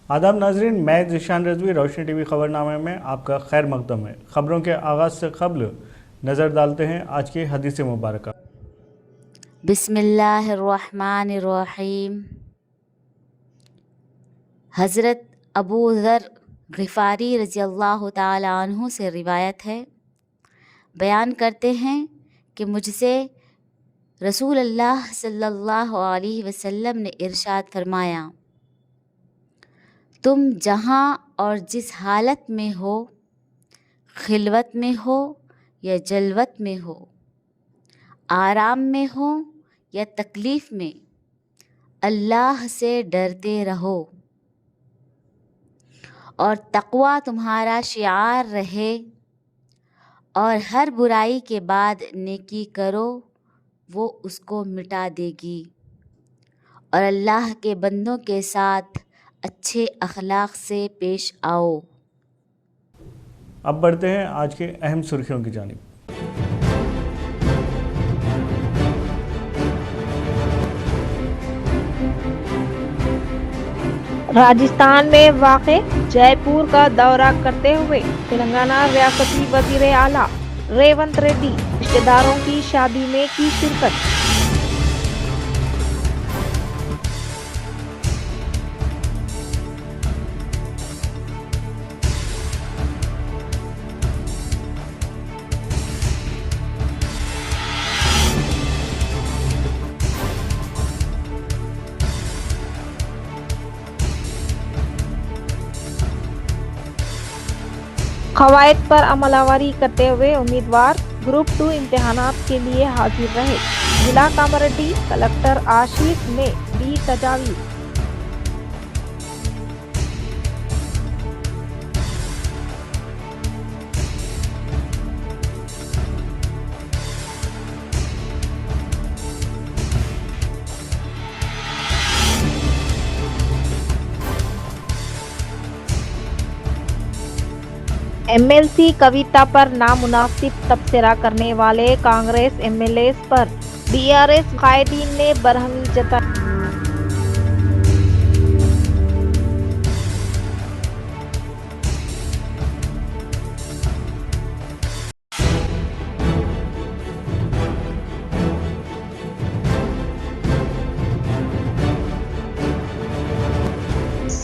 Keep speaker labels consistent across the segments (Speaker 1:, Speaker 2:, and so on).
Speaker 1: आदाब नाजरीन, मैं ज़ीशान रज़वी रोशनी टीवी खबरनामे में आपका खैर मकदम है। ख़बरों के आगाज़ से कबल नज़र डालते हैं आज की हदीस मुबारक।
Speaker 2: बिस्मिल्लाहिर्रहमानिर्रहीम। हज़रत अबू ज़र ग़िफ़ारी रज़ियल्लाहु ताला अन्हु से रिवायत है, बयान करते हैं कि मुझसे रसूल अल्लाह सल्लल्लाहु अलैहि वसल्लम ने इरशाद फरमाया, तुम जहाँ और जिस हालत में हो, खिलवत में हो या जलवत में हो, आराम में हो या तकलीफ़ में, अल्लाह से डरते रहो और तक़वा तुम्हारा शिआर रहे, और हर बुराई के बाद नेकी करो, वो उसको मिटा देगी, और अल्लाह के बंदों के साथ अच्छे अखलाक से पेश आओ।
Speaker 1: अब बढ़ते हैं आज के अहम सुर्खियों की जानिब।
Speaker 3: राजस्थान में वाक़े जयपुर का दौरा करते हुए तेलंगाना रियासती वज़ीर आला रेवंत रेड्डी रिश्तेदारों की शादी में की शिरकत। कवायद पर अमलावरी करते हुए उम्मीदवार ग्रुप 2 इम्तिहानात के लिए हाजिर रहे। जिला कामारेड्डी कलेक्टर आशीष ने दी तजावीज़। एमएलसी कविता पर नामुनासिब तबसरा करने वाले कांग्रेस एमएलए पर बीआरएस कायदीन ने बरहमी जताई।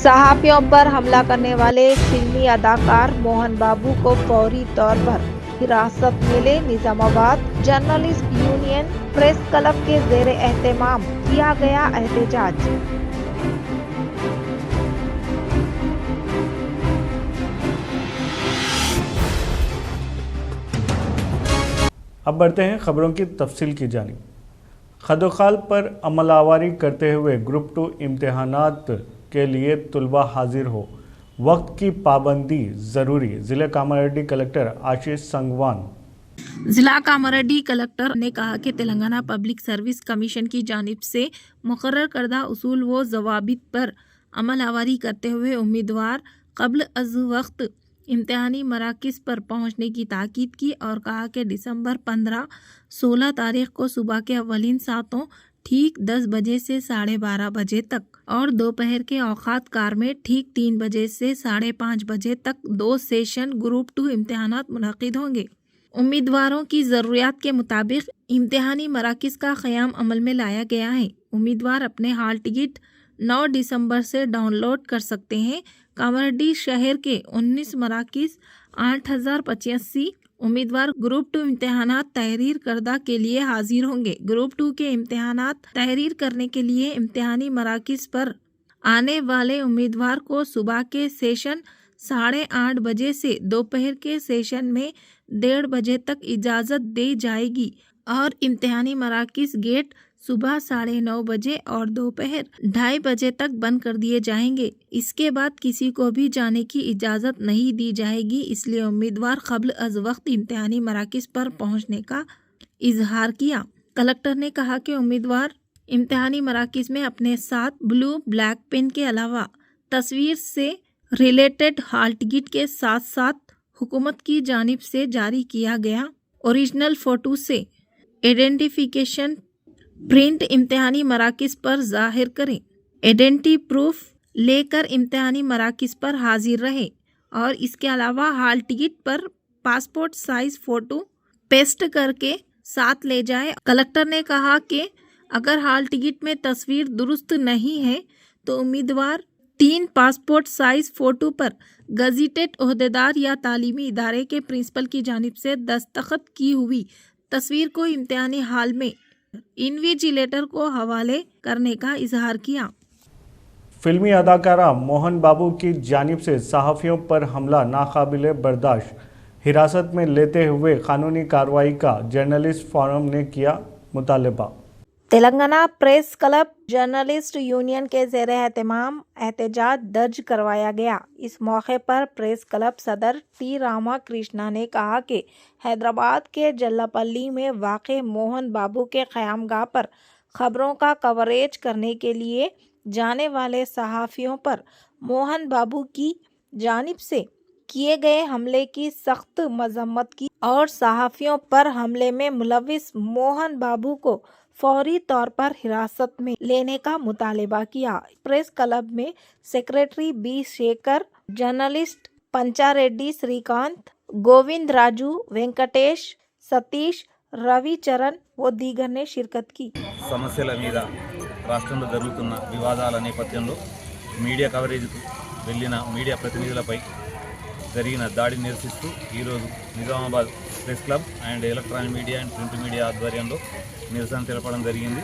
Speaker 3: सहाफ़ियों पर हमला करने वाले फिल्मी अदाकार मोहन बाबू को फौरी तौर पर हिरासत में ले Nizamabad journalist union press club के ज़ेर एहतमाम किया गया एहतजाज।
Speaker 1: अब बढ़ते हैं खबरों की तफसील की जानिब। खदोखाल पर अमलावरी करते हुए ग्रुप 2 इम्तिहानात के लिए तुलबा हाजिर हो, वक्त की पाबंदी ज़रूरी। ज़िला कामारेड्डी कलेक्टर आशीष संगवान।
Speaker 4: जिला कामारेड्डी कलेक्टर ने कहा कि तेलंगाना पब्लिक सर्विस कमीशन की जानिब से मुकर्रर करदा उसूल व ज़वाबित पर अमलावरी करते हुए उम्मीदवार क़ब्ल अज़ वक्त इम्तिहानी मराकिज़ पर पहुँचने की ताकीद की और कहा कि दिसंबर 15-16 तारीख को सुबह के अव्वलीन सातों ठीक 10 बजे से 12:30 बजे तक और दोपहर के औकात कार में ठीक 3 बजे से 5:30 बजे तक 2 सेशन ग्रुप 2 इम्तिहानात मुनक़िद होंगे। उम्मीदवारों की ज़रूरियात के मुताबिक इम्तिहानी मराकिज़ का क़याम अमल में लाया गया है। उम्मीदवार अपने हाल टिकट 9 दिसंबर से डाउनलोड कर सकते हैं। कामारेड्डी शहर के 19 मराकिज़ 8085 उम्मीदवार ग्रुप 2 इम्तिहानात तहरीर करदा के लिए हाजिर होंगे। ग्रुप 2 के इम्तिहानात तहरीर करने के लिए इम्तिहानी मराकिज़ पर आने वाले उम्मीदवार को सुबह के सेशन 8:30 बजे से दोपहर के सेशन में 1:30 बजे तक इजाज़त दी जाएगी और इम्तिहानी मराकिज़ गेट सुबह 9:30 बजे और दोपहर 2:30 बजे तक बंद कर दिए जाएंगे। इसके बाद किसी को भी जाने की इजाज़त नहीं दी जाएगी, इसलिए उम्मीदवार क़ब्ल अज़ वक्त इम्तिहानी मराकिज़ पर पहुंचने का इजहार किया। कलेक्टर ने कहा कि उम्मीदवार इम्तिहानी मराकिज़ में अपने साथ ब्लू ब्लैक पेन के अलावा तस्वीर से रिलेटेड हाल टिकट के साथ साथ हुकूमत की जानिब से जारी किया गया ओरिजिनल फ़ोटो से आइडेंटिफिकेशन प्रिंट इम्तिहानी मराकिज़ पर ज़ाहिर करें। आइडेंटिटी प्रूफ لے کر امتحانی مراکز پر حاضر رہے اور اس کے علاوہ ہال ٹکٹ پر پاسپورٹ سائز فوٹو پیسٹ کر کے ساتھ لے جائے۔ کلکٹر نے کہا کہ اگر ہال ٹکٹ میں تصویر درست نہیں ہے تو امیدوار 3 پاسپورٹ سائز فوٹو پر گزیٹڈ عہدیدار یا تعلیمی ادارے کے پرنسپل کی جانب سے دستخط کی ہوئی تصویر کو امتحانی ہال میں انویجیلیٹر کو حوالے کرنے کا اظہار کیا۔
Speaker 1: فلمی اداکارہ موہن بابو کی جانب سے صحافیوں پر حملہ ناقابل برداشت، حراست میں لیتے ہوئے قانونی کارروائی کا جرنلسٹ فورم نے کیا مطالبہ۔
Speaker 3: Telangana press club journalist union کے زیر اہتمام احتجاج درج کروایا گیا۔ اس موقع پر پریس کلب صدر ٹی راما کرشنا نے کہا کہ حیدرآباد کے جلپلی میں واقع موہن بابو کے قیام گاہ پر خبروں کا کوریج کرنے کے لیے جانے والے صحافیوں پر موہن بابو کی جانب سے کیے گئے حملے کی سخت مذمت کی اور صحافیوں پر حملے میں ملوث موہن بابو کو فوری طور پر حراست میں لینے کا مطالبہ کیا۔ پریس کلب میں secretary B Shekhar, journalist Pancha Reddy Srikanth, Govind Raju, Venkatesh, Satish, Ravi Charan و دیگر نے شرکت کی۔
Speaker 5: సమస్యల మీద రాష్ట్రంలో జరుగుతున్న వివాదాల నేపథ్యంలో మీడియా కవరేజ్కు వెళ్ళిన మీడియా ప్రతినిధులపై జరిగిన దాడిని నిరసిస్తూ ఈరోజు Nizamabad press club and electronic media and print media ఆధ్వర్యంలో నిరసన తెలపడం జరిగింది।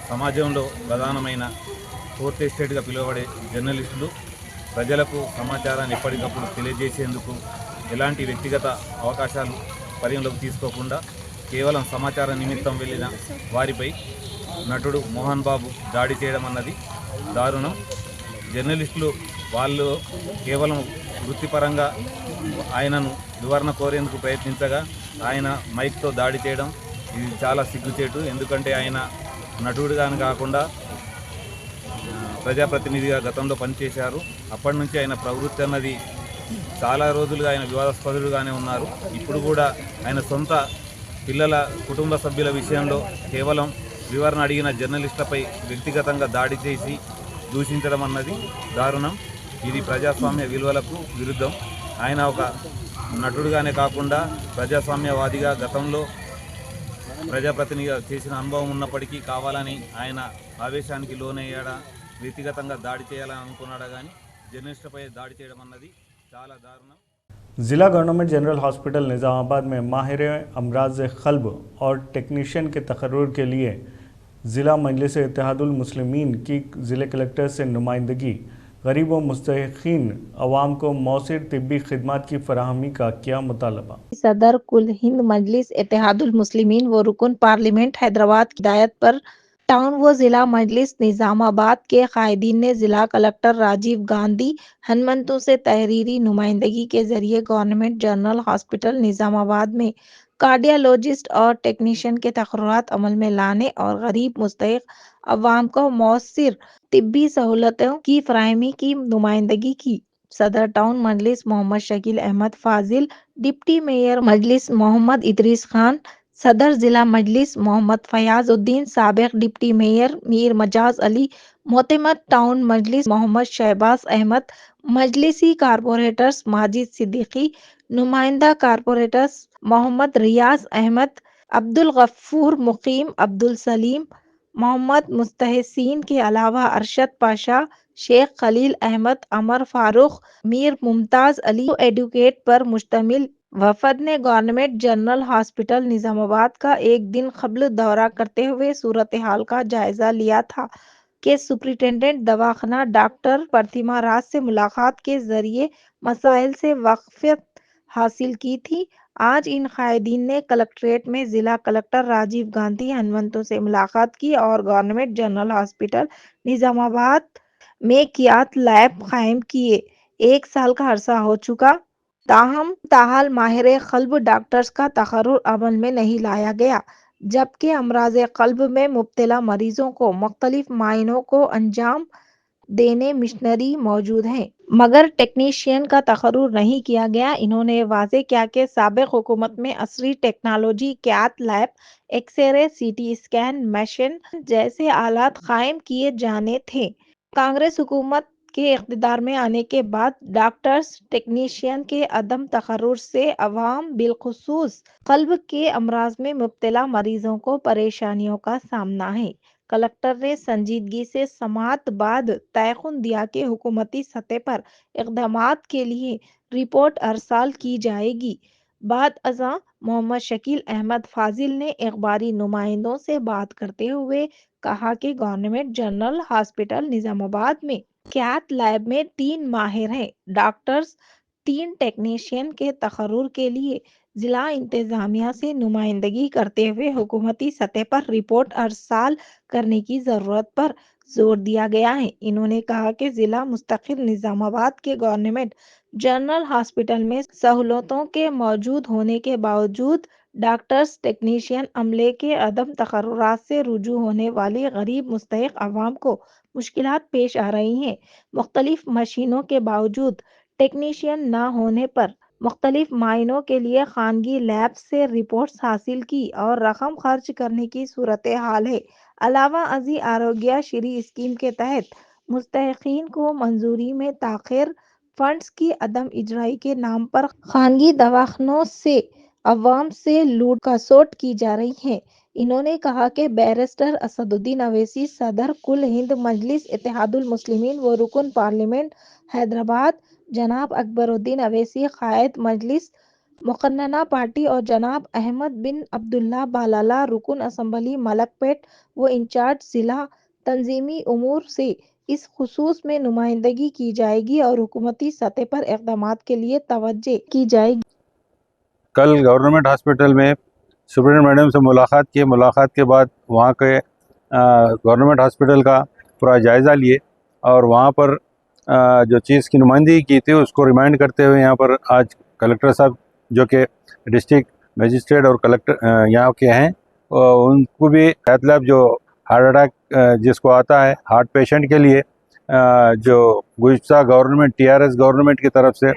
Speaker 5: సమాజంలో ప్రధానమైన ఫోర్త్ ఎస్టేట్గా పిలువబడే జర్నలిస్టులు ప్రజలకు సమాచారాన్ని ఎప్పటికప్పుడు తెలియజేసేందుకు ఎలాంటి వ్యక్తిగత అవకాశాలు పరిగణలోకి తీసుకోకుండా కేవలం సమాచార నిమిత్తం వెళ్ళిన వారిపై నటుడు మోహన్ బాబు దాడి చేయడం అన్నది దారుణం। జర్నలిస్టులు వాళ్ళు కేవలం వృత్తిపరంగా ఆయనను వివరణ కోరేందుకు ప్రయత్నించగా ఆయన మైక్తో దాడి చేయడం ఇది చాలా సిగ్గుచేటు। ఎందుకంటే ఆయన నటుడుగాని కాకుండా ప్రజాప్రతినిధిగా గతంలో పనిచేశారు। అప్పటి నుంచి ఆయన ప్రవృత్తి అన్నది చాలా రోజులుగా ఆయన వివాదాస్పదుడుగానే ఉన్నారు। ఇప్పుడు కూడా ఆయన సొంత పిల్లల కుటుంబ సభ్యుల విషయంలో కేవలం వివరణ అడిగిన జర్నలిస్టులపై వ్యక్తిగతంగా దాడి చేసి దూషించడం అన్నది దారుణం। ఇది ప్రజాస్వామ్య విలువలకు విరుద్ధం। ఆయన ఒక నటుడుగానే కాకుండా ప్రజాస్వామ్యవాదిగా గతంలో ప్రజాప్రతినిధిగా చేసిన అనుభవం ఉన్నప్పటికీ కావాలని ఆయన ఆవేశానికి లోనయ్యాడా, వ్యక్తిగతంగా దాడి చేయాలని అనుకున్నాడా కానీ జర్నలిస్టులపై దాడి చేయడం అన్నది చాలా దారుణం।
Speaker 1: ضلع گورنمنٹ جنرل ہاسپٹل نظام آباد میں ماہر امراض قلب اور ٹیکنیشین کے تقرر کے لیے ضلع مجلس اتحاد المسلمین کی ضلع کلکٹر سے نمائندگی، غریب و مستحقین عوام کو مؤثر طبی خدمات کی فراہمی کا کیا مطالبہ۔
Speaker 3: صدر کل ہند مجلس اتحاد المسلمین و رکن پارلیمنٹ حیدرآباد کی ہدایت پر ٹاؤن و ضلع مجلس نظام آباد کے قائدین نے ضلع کلکٹر راجیو گاندھی ہنمنتو سے تحریری نمائندگی کے ذریعے گورنمنٹ جنرل ہاسپٹل نظام آباد میں کارڈیالوجسٹ اور ٹیکنیشین کے تقررات عمل میں لانے اور غریب مستحق عوام کو مؤثر طبی سہولتوں کی فراہمی کی نمائندگی کی۔ صدر ٹاؤن مجلس محمد شکیل احمد فاضل، ڈپٹی میئر مجلس محمد ادریس خان، صدر ضلع مجلس محمد فیاض الدین، سابق ڈپٹی میئر میر مجاز علی، معتمد ٹاؤن مجلس محمد شہباز احمد، مجلسی کارپوریٹرز ماجد صدیقی، نمائندہ کارپوریٹرز محمد ریاض احمد، عبدالغفور مقیم، عبدالسلیم، محمد مستحسین کے علاوہ ارشد پاشا، شیخ خلیل احمد، عمر فاروق، میر ممتاز علی ایڈوکیٹ پر مشتمل وفد نے گورنمنٹ جنرل ہاسپٹل نظام آباد کا ایک دن قبل دورہ کرتے ہوئے صورتحال کا جائزہ لیا تھا کہ سپرنٹینڈنٹ دواخانہ ڈاکٹر پرتیما راج سے ملاقات کے ذریعے مسائل سے واقفیت حاصل کی تھی۔ آج ان قائدین نے کلکٹریٹ میں ضلع کلکٹر راجیو گاندھی ہنمنتو سے ملاقات کی اور گورنمنٹ جنرل ہاسپٹل نظام آباد میں کیات لیب قائم کیے۔ 1 سال کا عرصہ ہو چکا، تاہم تاحال ماہر قلب ڈاکٹرز کا تقرر عمل میں نہیں لایا گیا، جبکہ امراض قلب میں مبتلا مریضوں کو مختلف معائنوں کو انجام دینے مشنری موجود ہیں، مگر ٹیکنیشین کا تقرر نہیں کیا گیا۔ انہوں نے واضح کیا کہ سابق حکومت میں عصری technology, کیات lab, X ray, C T scan machine جیسے آلات قائم کیے جانے تھے، कांग्रेस हुकूमत के इक़्तिदार में आने के बाद डॉक्टर्स टेक्नीशियन के अदम तखर्रुज से अवाम बिलखुसूस क़ल्ब के अमराज में मुब्तला मरीजों को परेशानियों का सामना है। कलेक्टर ने संजीदगी से समाअत बाद तयख़ुन दिया कि हुकूमती सतह पर इक़दामात के लिए रिपोर्ट अरसाल की जाएगी। बाद अज़ां मोहम्मद शकील अहमद फाजिल ने अखबारी नुमाइंदों से बात करते हुए कहा कि गवर्नमेंट जनरल हॉस्पिटल निजामाबाद में कैथ लैब में 3 माहिर हैं डॉक्टर्स, 3 टेक्नीशियन के तकर्रुर के लिए जिला इंतजामिया से नुमाइंदगी करते हुए हुकूमती सतह पर रिपोर्ट अरसाल करने की ज़रूरत पर जोर दिया गया है। इन्होंने कहा कि जिला मुस्तकिल निजामाबाद के गवर्नमेंट जनरल हॉस्पिटल में सहूलतों के मौजूद होने के बावजूद डॉक्टर्स टेक्नीशियन अमले के अदम तकर्रुरात से रुजू होने वाली गरीब मुस्तहिक अवाम को मुश्किलात पेश आ रही हैं। मुख्तलिफ मशीनों के बावजूद टेक्नीशियन न होने पर मुख्तलिफ मायनों के लिए खानगी लैब से रिपोर्ट्स हासिल की और रकम खर्च करने की सूरत हाल है। अलावा अजी आरोग्य श्री स्कीम के तहत मुस्तहिकीन को मंजूरी में ताख़िर, फंड्स की अदम इजराई के नाम पर खानगी दवाखानों से अवाम से लूट खसोट की जा रही है। इन्होंने कहा कि बैरिस्टर असदुद्दीन अवैसी सदर कुल हिंद मजलिस इत्तेहादुल मुस्लिमीन व रुकन पार्लियामेंट हैदराबाद, जनाब अकबरुद्दीन अवैसी कायद मजलिस मुकन्नना पार्टी और जनाब अहमद बिन अब्दुल्ला बालाला रुकन असम्बली मलकपेट व इंचार्ज जिला तंजीमी उमूर से इस खुसूस में नुमाइंदगी की जाएगी और हुकूमती सतह पर इक़दामात के लिए तवज्जो की जाएगी।
Speaker 6: कल गवर्नमेंट हॉस्पिटल में सुप्रीडेंट मैडम से मुलाकात की। मुलाकात के बाद वहाँ के गवर्नमेंट हॉस्पिटल का पूरा जायज़ा लिए और वहाँ पर जो चीज़ की नुमाइंदगी की थी उसको रिमाइंड करते हुए यहाँ पर आज कलेक्टर साहब जो कि डिस्ट्रिक्ट मजिस्ट्रेट और कलेक्टर यहाँ के हैं उनको भी कैथ लैब जो हार्ट अटैक जिसको आता है हार्ट पेशेंट के लिए जो गुज़श्ता गवर्नमेंट TRS गवर्नमेंट की तरफ से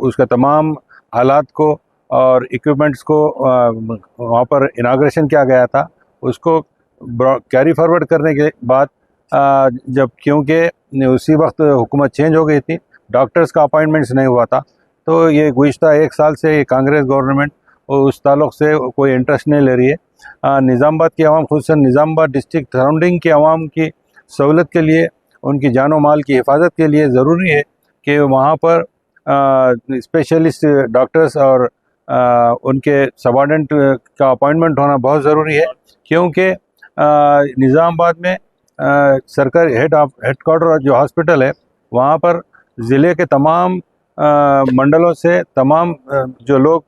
Speaker 6: उसका तमाम हालात को और इक्विपमेंट्स को वहाँ पर इनाग्रेशन किया गया था, उसको कैरी फॉरवर्ड करने के बाद जब क्योंकि उसी वक्त हुकूमत चेंज हो गई थी, डॉक्टर्स का अपॉइंटमेंट्स नहीं हुआ था, तो ये गुज़श्ता 1 साल से ये कांग्रेस गवर्नमेंट उस ताल्लुक़ से कोई इंटरेस्ट नहीं ले रही है। निज़ामाबाद की आवाम, खुसूसन निज़ामाबाद डिस्ट्रिक्ट सराउंडिंग की आवाम की सहूलत के लिए, उनकी जान व माल की हिफाजत के लिए ज़रूरी है कि वहाँ पर स्पेशलिस्ट डॉक्टर्स और उनके सबऑर्डिनेट का अपॉइंटमेंट होना बहुत ज़रूरी है, क्योंकि निज़ामाबाद में सरकारी हेडक्वार्टर जो हॉस्पिटल है वहाँ पर ज़िले के तमाम मंडलों से तमाम जो लोग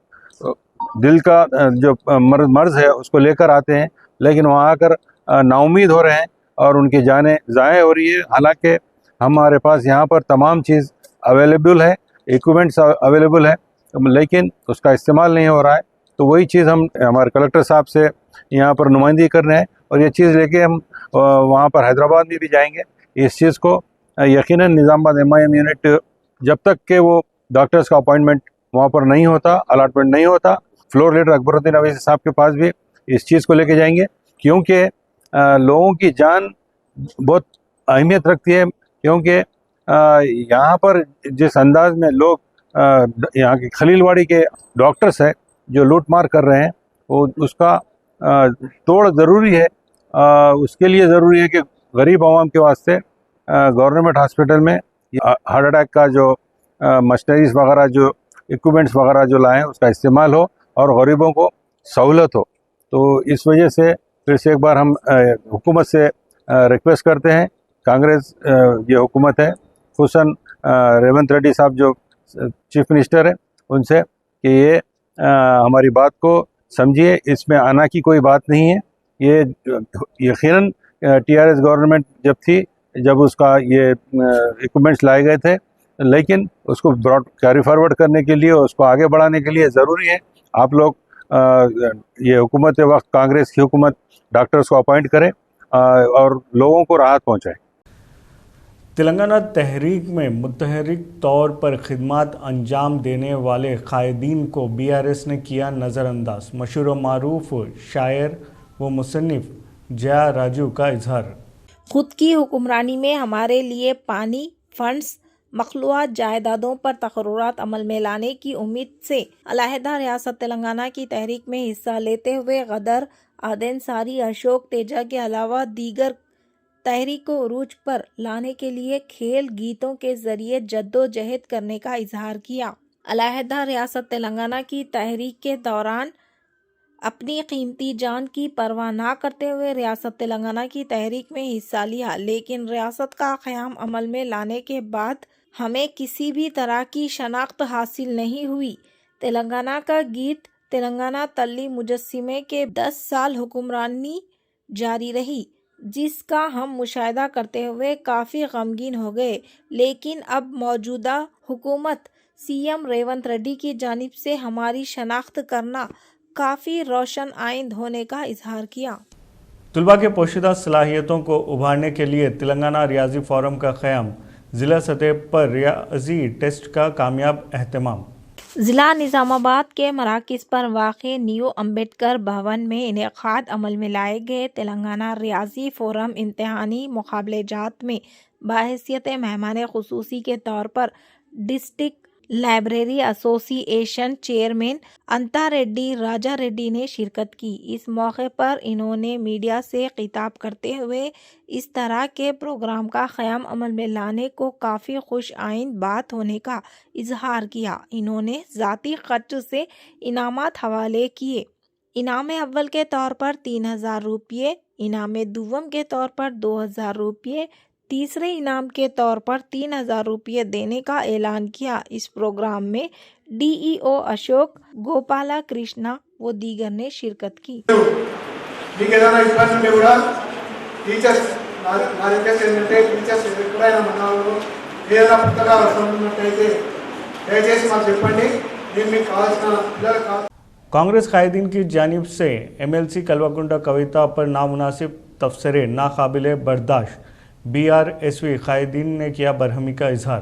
Speaker 6: दिल का जो मर्ज़ है उसको लेकर आते हैं, लेकिन वहाँ आकर नाउम्मीद हो रहे हैं और उनकी जानें ज़ाया हो रही है। हालांकि हमारे पास यहाँ पर तमाम चीज़ अवेलेबल है, इक्विपमेंट्स अवेलेबल है, लेकिन उसका इस्तेमाल नहीं हो रहा है। तो वही चीज़ हम हमारे कलेक्टर साहब से यहाँ पर नुमाइंदगी कर रहे हैं और ये चीज़ लेके हम वहाँ पर हैदराबाद में भी जाएंगे। इस चीज़ को यकीनन निज़ामाबाद MIM यूनिट जब तक के वो डॉक्टर्स का अपॉइंटमेंट वहाँ पर नहीं होता, अलॉटमेंट नहीं होता, फ्लोर लीडर अकबरुद्दीन अवैसी साहब के पास भी इस चीज़ को लेके जाएंगे, क्योंकि लोगों की जान बहुत अहमियत रखती है। क्योंकि यहाँ पर जिस अंदाज में लोग यहाँ के खलीलवाड़ी के डॉक्टर्स हैं जो लूट मार कर रहे हैं, वो उसका तोड़ ज़रूरी है। उसके लिए ज़रूरी है कि गरीब आवाम के वास्ते गवर्नमेंट हॉस्पिटल में हार्ट अटैक का जो मशीनरीज वगैरह, जो इक्विपमेंट्स वगैरह जो लाएँ उसका इस्तेमाल हो और गरीबों को सहूलत हो। तो इस वजह से फिर से एक बार हम हुकूमत से रिक्वेस्ट करते हैं, कांग्रेस ये हुकूमत है, खुसूसन रेवंत रेड्डी साहब जो चीफ मिनिस्टर है, उनसे कि ये हमारी बात को समझिए, इसमें आना की कोई बात नहीं है। ये यकीनन TRS गवर्नमेंट जब थी, जब उसका ये इक्विपमेंट्स लाए गए थे, लेकिन उसको ब्रॉड कैरी फॉरवर्ड करने के लिए, उसको आगे बढ़ाने के लिए ज़रूरी है आप लोग ये हुकूमत वक्त कांग्रेस की हुकूमत डॉक्टर्स को अपॉइंट करें और लोगों को राहत पहुँचाएँ।
Speaker 1: तेलंगाना तहरीक में मुतहरिक तौर पर खिदमत अंजाम देने वाले कायदीन को BRS ने किया नज़रअंदाज। मशहूर व मारूफ शायर व मुसन्निफ जया राजू का इजहार।
Speaker 4: خود کی حکمرانی میں ہمارے لیے پانی، فنڈز، مخلوعات، جائیدادوں پر تقررات عمل میں لانے کی امید سے علیحدہ ریاست تلنگانہ کی تحریک میں حصہ لیتے ہوئے غدر، آدین ساری، اشوک تیجا کے علاوہ دیگر تحریک کو عروج پر لانے کے لیے کھیل گیتوں کے ذریعے جدوجہد کرنے کا اظہار کیا۔ علیحدہ ریاست تلنگانہ کی تحریک کے دوران اپنی قیمتی جان کی پرواہ نہ کرتے ہوئے ریاست تلنگانہ کی تحریک میں حصہ لیا، لیکن ریاست کا قیام عمل میں لانے کے بعد ہمیں کسی بھی طرح کی شناخت حاصل نہیں ہوئی۔ تلنگانہ کا گیت تلنگانہ تلی مجسمے کے 10 سال حکمرانی جاری رہی، جس کا ہم مشاہدہ کرتے ہوئے کافی غمگین ہو گئے، لیکن اب موجودہ حکومت سی ایم ریونت ریڈی کی جانب سے ہماری شناخت کرنا کافی روشن آئند ہونے کا اظہار کیا۔
Speaker 1: طلباء کے پوشیدہ صلاحیتوں کو ابھارنے کے لیے تلنگانہ ریاضی فورم کا قیام، ضلع سطح پر ریاضی ٹیسٹ کا کامیاب اہتمام۔
Speaker 4: ضلع نظام آباد کے مراکز پر واقع نیو امبیڈکر بھون میں انعقاد عمل میں لائے گئے تلنگانہ ریاضی فورم امتحانی مقابلہ جات میں بحیثیت مہمان خصوصی کے طور پر ڈسٹرکٹ لائبریری ایسوسی ایشن چیئرمین انتا ریڈی راجا ریڈی نے شرکت کی۔ اس موقع پر انہوں نے میڈیا سے خطاب کرتے ہوئے اس طرح کے پروگرام کا قیام عمل میں لانے کو کافی خوش آئند بات ہونے کا اظہار کیا۔ انہوں نے ذاتی خرچ سے انعامات حوالے کیے۔ انعام اول کے طور پر 3000 روپے، انعام دوم کے طور پر 2000 روپے، تیسرے انعام کے طور پر 3000 روپے دینے کا اعلان کیا۔ اس پروگرام میں ڈی ای او اشوک گوپالا کرشنا و دیگر نے شرکت کی۔
Speaker 1: کانگریس قائدین کی جانب سے ایم ایل سی کلوکنڈہ کویتا پر نامناسب تبصرے ناقابل برداشت، بی آر ایس وی قائدین نے کیا برہمی کا اظہار۔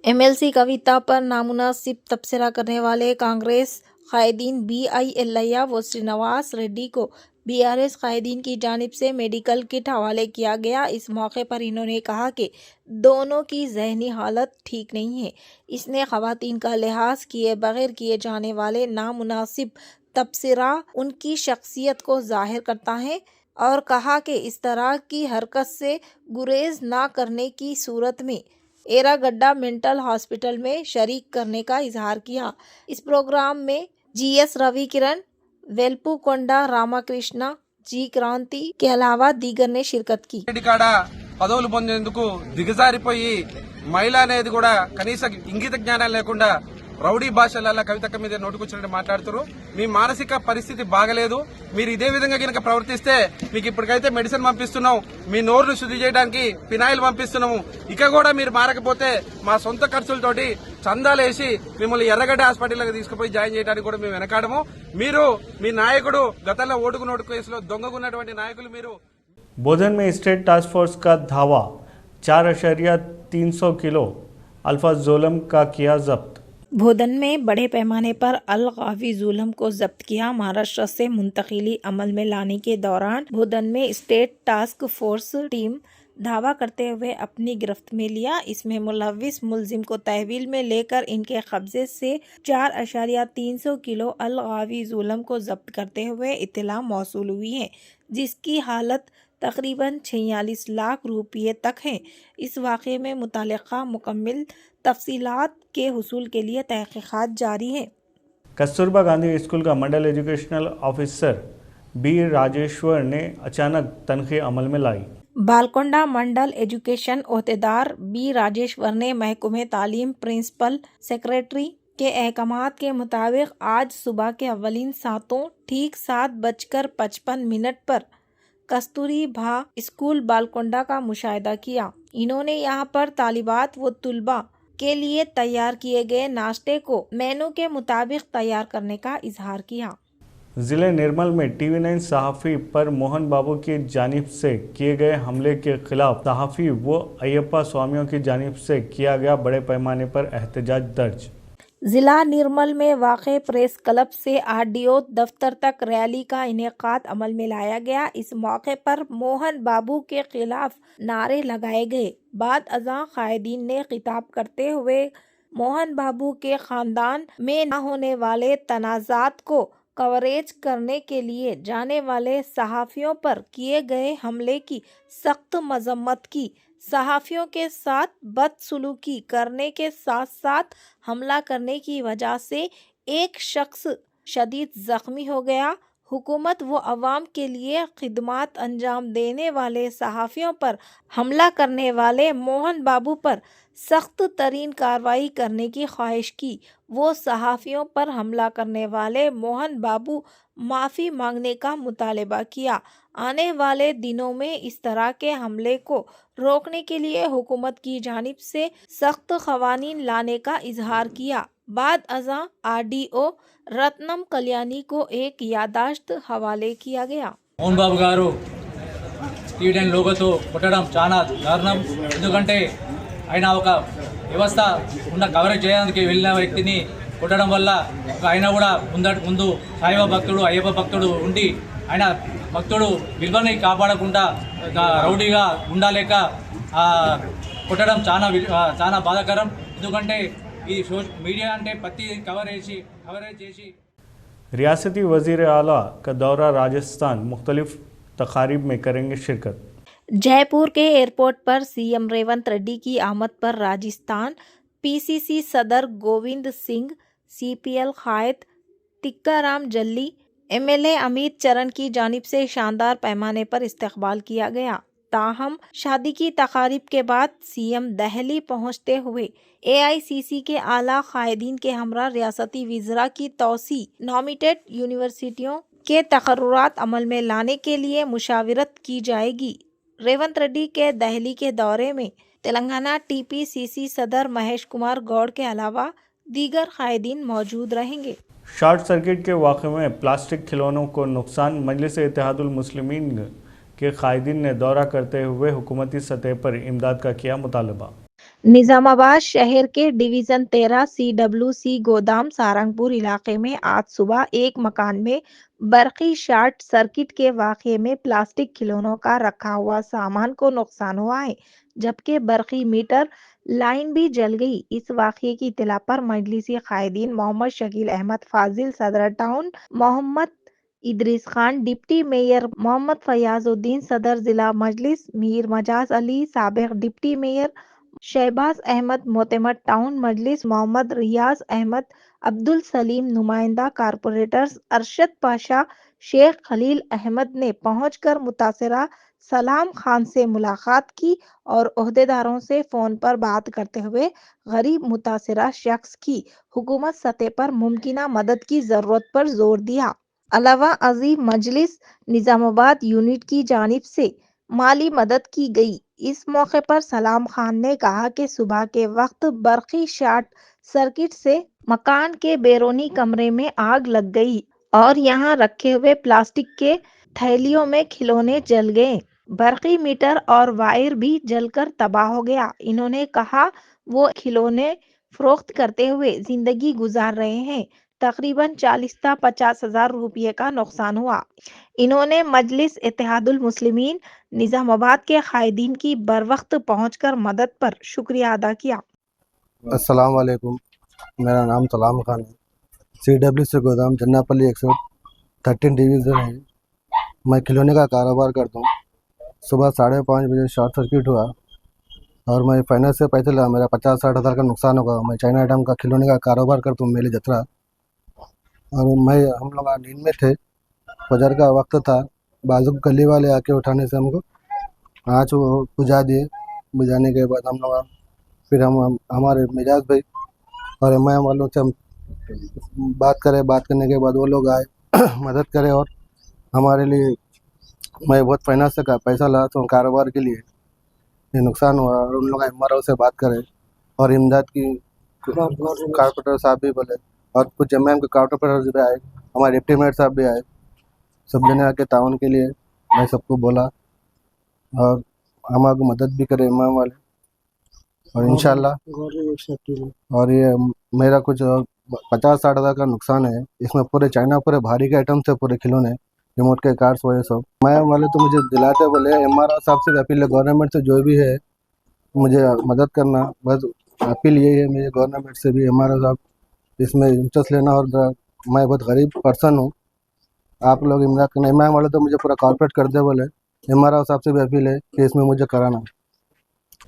Speaker 4: ایم ایل سی کویتا پر نامناسب تبصرہ کرنے والے کانگریس قائدین بی آئی ایلیہ و سرینواس ریڈی کو بی آر ایس قائدین کی جانب سے میڈیکل کٹ حوالے کیا گیا۔ اس موقع پر انہوں نے کہا کہ دونوں کی ذہنی حالت ٹھیک نہیں ہے۔ اس نے خواتین کا لحاظ کیے بغیر کیے جانے والے نامناسب تبصرہ ان کی شخصیت کو ظاہر کرتا ہے، اور کہا کہ اس طرح کی حرکت سے گریز نہ کرنے کی صورت میں ایراگڈا مینٹل ہاسپٹل میں شریک کرنے کا اظہار کیا۔ اس پروگرام میں جی ایس روی کرن، ویلپو کونڈا راما کرشنا، جی کرانتی کے علاوہ دیگر نے شرکت کی۔
Speaker 7: పదవులు పొందేందుకు దిగజారిపోయి మహిళ అనేది కూడా కనీస ఇంగిత జ్ఞానం లేకుండా రౌడీ భాషల కవితక్క మీద నోటుకొచ్చినట్టు మాట్లాడుతారు। మీ మానసిక పరిస్థితి బాగలేదు, మీరు ఇదే విధంగా కనుక ప్రవర్తిస్తే మీకు ఇప్పటికైతే మెడిసిన్ పంపిస్తున్నాం, మీ నోరును శుద్ధి చేయడానికి ఫినాయిల్ పంపిస్తున్నాము, ఇక కూడా మీరు మారకపోతే మా సొంత ఖర్చులతోటి చందాలేసి మిమ్మల్ని ఎర్రగడ్డ హాస్పిటల్కి తీసుకుపోయి జాయిన్ చేయడానికి కూడా మేము వెనకాడము। మీరు మీ నాయకుడు గతంలో ఓటుకు నోటు కేసులో దొంగకున్నటువంటి నాయకులు మీరు।
Speaker 1: बोधन में स्टेट टास्क फोर्स का धावा, 4.300 किलो अल्फाजोलम का किया जब्त।
Speaker 4: बोधन में बड़े पैमाने पर अलगावी जुल्म को जब्त किया। महाराष्ट्र से मुंतकिली अमल में लाने के दौरान बोधन में स्टेट टास्क फोर्स टीम धावा करते हुए अपनी गिरफ्त में लिया। इसमें मुलविस मुलजिम को तहवील में लेकर इनके कब्जे से 4.300 किलो अलगावी जुल्म को जब्त करते हुए इत्तला मौसूल हुई है, जिसकी हालत तकरीबन 46 लाख रुपये तक है। इस वाक़े में मुतालिका मुकम्मल तफसीलात के हुसूल के लिए तहक़ीक़ात जारी है।
Speaker 1: कस्तूरबा गांधी स्कूल का मंडल एजुकेशनल ऑफिसर बी राजेश्वर ने अचानक तनख्वाह अमल में लाई।
Speaker 4: बालकोंडा मंडल एजुकेशन ओहदेदार बी राजेश्वर ने महकमे तालीम प्रिंसिपल सेक्रेटरी के अहकामात के मुताबिक आज सुबह के अव्वलीन सातों ठीक 7:55 पर कस्तूरी भा स्कूल बालकोंडा का मुशाहिदा किया। इन्होंने यहाँ पर तालिबात व तुलबा के लिए तैयार किए गए नाश्ते को मेनू के मुताबिक तैयार करने का इजहार किया।
Speaker 1: जिले निर्मल में TV9 सहाफ़ी पर मोहन बाबू की जानिब से किए गए हमले के खिलाफ सहाफ़ी व अयप्पा स्वामियों की जानिब से किया गया बड़े पैमाने पर एहतजाज दर्ज।
Speaker 3: जिला निर्मल में वाक़े प्रेस क्लब से आरडीओ दफ्तर तक रैली का इनेकाद अमल में लाया गया। इस मौके पर मोहन बाबू के खिलाफ नारे लगाए गए। बाद अज़ां कायदीन ने खिताब करते हुए मोहन बाबू के खानदान में न होने वाले तनाज़ात को कवरेज करने के लिए जाने वाले सहाफ़ियों पर किए गए हमले की सख्त मजम्मत की। सहाफ़ियों के साथ बदसलूकी करने के साथ साथ हमला करने की वजह से एक शख्स शदीद जख्मी हो गया। हुकूमत व अवाम के लिए खिदमत अंजाम देने वाले सहाफ़ियों पर हमला करने वाले मोहन बाबू पर सख्त तरीन कार्रवाई करने की ख्वाहिश की। वो सहाफ़ियों पर हमला करने वाले मोहन बाबू माफ़ी मांगने का मुतालबा किया। आने वाले दिनों में इस तरह के हमले को रोकने के लिए हुकूमत की जानिब से सख्त क़वानीन लाने का इजहार किया। बाद अज़ां आरडीओ रत्नम कल्याणी को एक यादाश्त हवाले किया गया।
Speaker 8: మోహన్ బాబు గారు టీవీ10 లోగోతో కొట్టడం చాలా దారుణం. ఎందుకంటే ఆయన ఒక వ్యవస్థ ఉన్న కవరేజ్ చేయడానికి వెళ్ళిన వ్యక్తిని కొట్టడం వల్ల ఆయన కూడా ముందు సాయిబాబా భక్తుడు అయ్యప్ప భక్తుడు ఉండి ఆయన భక్తుడు విలువని కాపాడకుండా రౌడీగా ఉండాలేక కొట్టడం చాలా బాధాకరం. ఎందుకంటే ఈ మీడియా అంటే ప్రతి కవరేజ్ చేసి
Speaker 1: रियासती वज़ीर आला का दौरा राजस्थान मुख्तलिफ तकारीब में करेंगे शिरकत।
Speaker 3: जयपुर के एयरपोर्ट पर सीएम रेवंत रेड्डी की आमद पर राजस्थान पीसीसी सदर गोविंद सिंह, सीपीएल कायद टिक्काराम जल्ली, एमएलए अमित चरण की जानिब से शानदार पैमाने पर इस्तकबाल किया गया। ताहम शादी की तकारीब के बाद सीएम दहली पहुंचते हुए एआईसीसी के आला कायदीन के हमरा रियासती वज़रा की तौसी नॉमिनेटेड यूनिवर्सिटियों के तकर्रुरात अमल में लाने के लिए मुशावरत की जाएगी। रेवंत रेड्डी के दहली के दौरे में तेलंगाना टीपीसीसी सदर महेश कुमार गौड़ के अलावा दीगर कायदीन मौजूद रहेंगे।
Speaker 1: शॉर्ट सर्किट के वाक़े में प्लास्टिक खिलौनों को नुकसान, मजलिस इत्तेहादुल मुस्लिमीन के कायदीन ने दौरा करते हुए हुकूमती सतह पर इमदाद का किया मुतालबा।
Speaker 3: निजामाबाद शहर के डिवीजन 13 CWC गोदाम सारंगपुर इलाके में आज सुबह एक मकान में बरकी शॉर्ट सर्किट के वाक़े में प्लास्टिक खिलौनों का रखा हुआ सामान को नुकसान हुआ है, जबकि बरकी मीटर लाइन भी जल गई। इस वाक़े की इत्तला पर मजलिसी कायदीन मोहम्मद शकील अहमद फाजिल, सदर town Mohammed Idrees Khan, deputy mayor Mohammed Fayazuddin, सदर जिला मजलिस मीर मजाज अली, साबिक डिप्टी मेयर शहबाज अहमद, मोतमद टाउन मजलिस मोहम्मद रियाज अहमद, अब्दुल सलीम, नुमाइंदा कारपोरेटर्स अरशद पाशा, शेख खलील अहमद ने पहुंचकर मुतासरा सलाम खान से मुलाकात की और ओहदेदारों से फ़ोन पर बात करते हुए गरीब मुतासरा शख्स की हुकूमत सतह पर मुमकिना मदद की ज़रूरत पर जोर दिया। अलावा अजीम मजलिस निजामाबाद यूनिट की जानिब से माली मदद की गई। इस मौके पर सलाम खान ने कहा कि सुबह के वक्त बरकी शॉर्ट सर्किट से मकान के बैरूनी कमरे में आग लग गई और यहाँ रखे हुए प्लास्टिक के थैलियों में खिलौने जल गए। बरकी मीटर और वायर भी जलकर तबाह हो गया। इन्होंने कहा वो खिलौने फरोख्त करते हुए जिंदगी गुजार रहे हैं। तकरीबन 40 से 50 हज़ार रुपये का नुकसान हुआ। इन्होंने मजलिस इत्तेहादुल मुस्लिमीन निजामाबाद के कायदीन की बरवक्त पहुंचकर मदद पर शुक्रिया अदा किया।
Speaker 9: अस्सलाम वालेकुम, मेरा नाम सलाम खान है। CWC गोदाम जन्नापल्ली 113 डिवीज़न है। मैं खिलौने का कारोबार करता हूँ। सुबह 5:30 बजे शॉर्ट सर्किट हुआ और मैं फाइनेंस से पैसे लिया। मेरा 50-60 हज़ार का नुकसान होगा। मैं चाइना आइटम का खिलौने का कारोबार करता हूँ, मेले जतरा। और हम लोग नींद में थे, फजर का वक्त था। बाजू गली वाले आके उठाने से हमको आँच वो बुझा दिए। बुझाने के बाद हम लोग फिर हम हमारे मिजाज भाई और मैं वालों से हम बात करने के बाद वो लोग आए मदद करे और हमारे लिए मैं बहुत फाइनेंस का पैसा लाया तो कारोबार के लिए ये नुकसान हुआ। और उन लोग MRO से बात करें और इमदाद की कारपोरेटर साहब भी बोले और कुछ MIM के कारपोरेटर भी आए, हमारे डिप्टी मेयर साहब भी आए। सब जने आके ताउन के लिए मैं सबको बोला और हमारे मदद भी करे MIM वाले और इंशाल्लाह और ये मेरा कुछ 50-60 हज़ार का नुकसान है। इसमें पूरे चाइना पूरे भारी के आइटम्स है, पूरे खिलौने, रिमोट के कार्ड्स वो ये सब। मैं वाले तो मुझे दिलाते बोले, MRO साहब से अपील है, गवर्नमेंट से जो भी है मुझे मदद करना, बस अपील यही है मेरे गवर्नमेंट से भी, MRO साहब इसमें इंटरेस्ट लेना। और मैं बहुत गरीब पर्सन हूँ, आप लोग इमदाद करना। मैं वाले तो मुझे पूरा कॉर्पोरेट कर दे बोले, MRO साहब से भी अपील है कि इसमें मुझे कराना।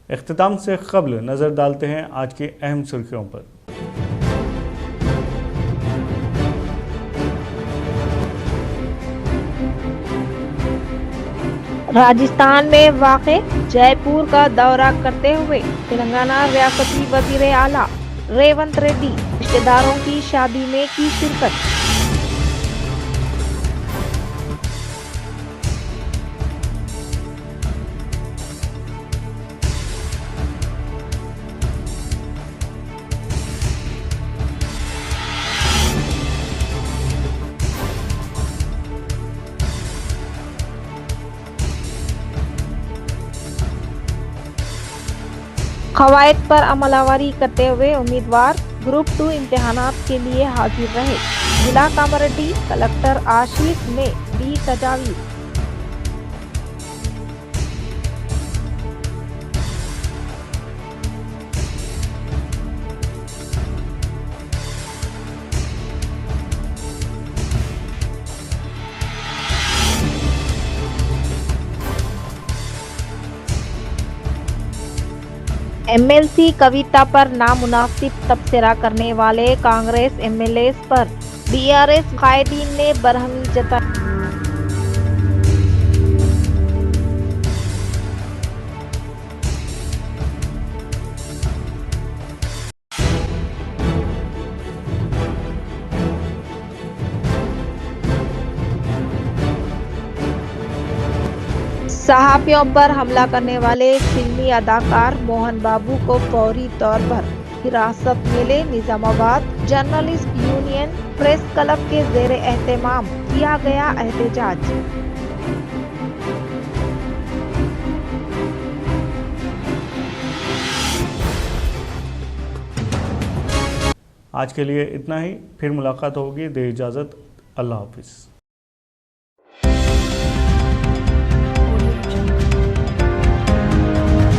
Speaker 1: इख्तिताम से कबल नज़र डालते हैं आज की अहम सुर्खियों पर।
Speaker 3: राजस्थान में वाक़े जयपुर का दौरा करते हुए तेलंगाना रियासती वज़ीर आला रेवंत रेड्डी रिश्तेदारों की शादी में की शिरकत। कवायद पर अमलावरी करते हुए उम्मीदवार ग्रुप 2 इम्तिहानात के लिए हाजिर रहे। जिला कामारेड्डी कलेक्टर आशीष ने दी तजावीज़। MLC कविता पर नामुनासिब तबसरा करने वाले कांग्रेस MLAs पर DRS कायदीन ने बरहमी जताई। सहाफ़ियों पर हमला करने वाले फिल्मी अदाकार मोहन बाबू को फौरी तौर पर हिरासत में ले Nizamabad journalist union press club के ज़ेरे एहतमाम किया गया एहतजाज।
Speaker 1: आज के लिए इतना ही, फिर मुलाकात होगी। दे इजाज़त, अल्लाह हाफिज़।